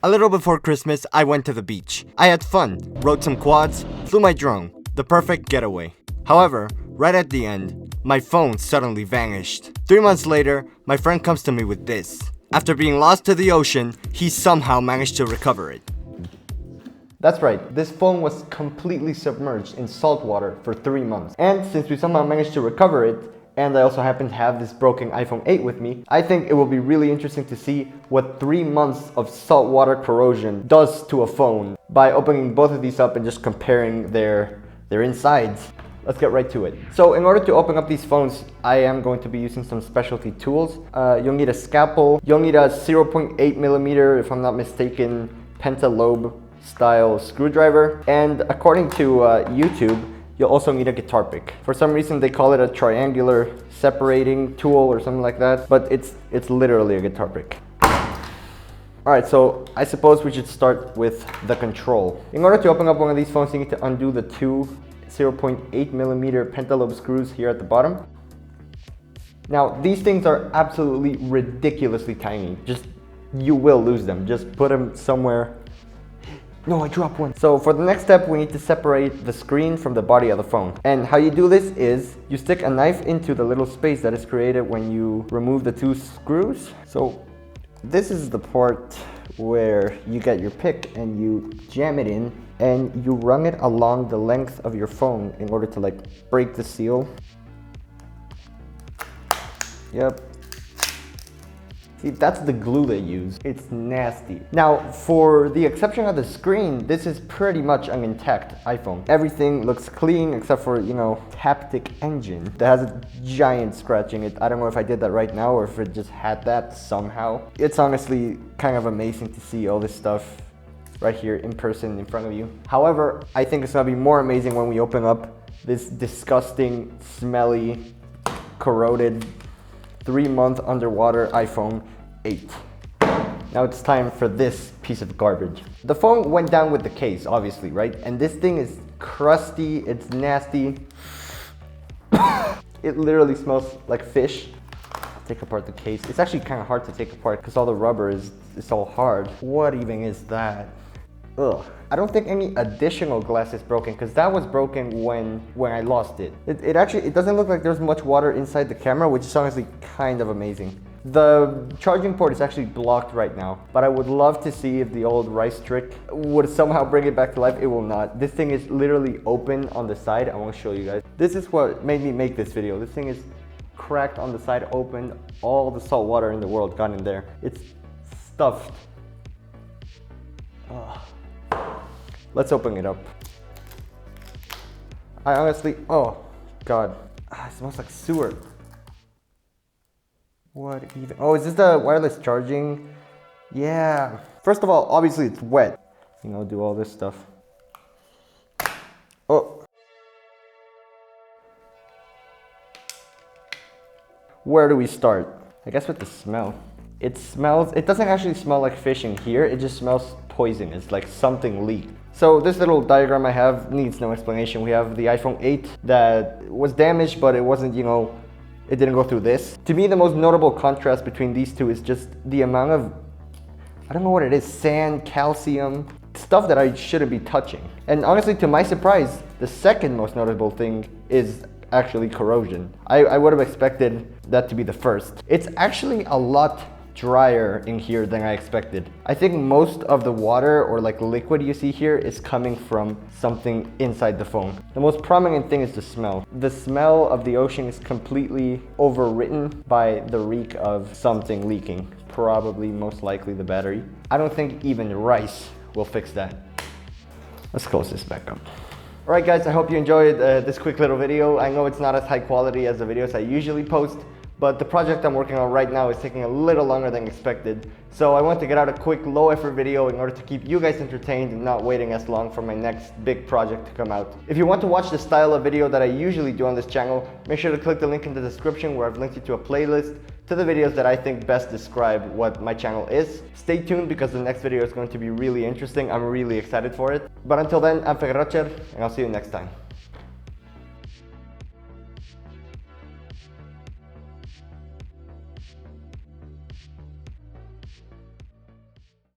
A little before Christmas, I went to the beach. I had fun, rode some quads, flew my drone. The perfect getaway. However, right at the end, my phone suddenly vanished. 3 months later, my friend comes to me with this. After being lost to the ocean, he somehow managed to recover it. That's right, this phone was completely submerged in salt water for 3 months. And since we somehow managed to recover it, and I also happen to have this broken iPhone 8 with me, I think it will be really interesting to see what 3 months of saltwater corrosion does to a phone by opening both of these up and just comparing their insides. Let's get right to it. So in order to open up these phones, I am going to be using some specialty tools. You'll need a scalpel, you'll need a 0.8mm, if I'm not mistaken, pentalobe style screwdriver, and according to YouTube, you'll also need a guitar pick. For some reason they call it a triangular separating tool or something like that, but it's literally a guitar pick. Alright, so I suppose we should start with the control. In order to open up one of these phones, you need to undo the two 0.8mm pentalobe screws here at the bottom. Now, these things are absolutely ridiculously tiny. You will lose them. Just put them somewhere. No, I dropped one. So for the next step, we need to separate the screen from the body of the phone. And how you do this is you stick a knife into the little space that is created when you remove the two screws. So this is the part where you get your pick and you jam it in and you run it along the length of your phone in order to like break the seal. Yep. See, that's the glue they use. It's nasty. Now, for the exception of the screen, this is pretty much an intact iPhone. Everything looks clean except for, you know, haptic engine that has a giant scratch in it. I don't know if I did that right now or if it just had that somehow. It's honestly kind of amazing to see all this stuff right here in person in front of you. However, I think it's gonna be more amazing when we open up this disgusting, smelly, corroded 3-month underwater iPhone 8. Now it's time for this piece of garbage. The phone went down with the case, obviously, right? And this thing is crusty, it's nasty. It literally smells like fish. Take apart the case. It's actually kind of hard to take apart because all the rubber is all hard. What even is that? Ugh. I don't think any additional glass is broken because that was broken when I lost it. It doesn't look like there's much water inside the camera, which is honestly kind of amazing. The charging port is actually blocked right now, but I would love to see if the old rice trick would somehow bring it back to life. It will not. This thing is literally open on the side. I want to show you guys. This is what made me make this video. This thing is cracked on the side, open. All the salt water in the world got in there. It's stuffed. Ugh. Let's open it up. I honestly, oh God, it smells like sewer. What even? Oh, is this the wireless charging? Yeah. First of all, obviously it's wet. You know, do all this stuff. Oh. Where do we start? I guess with the smell. It doesn't actually smell like fish in here. It just smells poisonous, like something leaked. So this little diagram I have needs no explanation. We have the iPhone 8 that was damaged, but it wasn't, you know, it didn't go through this. To me, the most notable contrast between these two is just the amount of, I don't know what it is, sand, calcium, stuff that I shouldn't be touching. And honestly, to my surprise, the second most notable thing is actually corrosion. I would have expected that to be the first. It's actually a lot drier in here than I expected. I think most of the water or like liquid you see here is coming from something inside the phone. The most prominent thing is the smell. The smell of the ocean is completely overwritten by the reek of something leaking. Probably, most likely the battery. I don't think even rice will fix that. Let's close this back up. Alright guys, I hope you enjoyed this quick little video. I know it's not as high quality as the videos I usually post, but the project I'm working on right now is taking a little longer than expected. So I want to get out a quick low effort video in order to keep you guys entertained and not waiting as long for my next big project to come out. If you want to watch the style of video that I usually do on this channel, make sure to click the link in the description where I've linked you to a playlist to the videos that I think best describe what my channel is. Stay tuned because the next video is going to be really interesting. I'm really excited for it. But until then, I'm Roger, and I'll see you next time.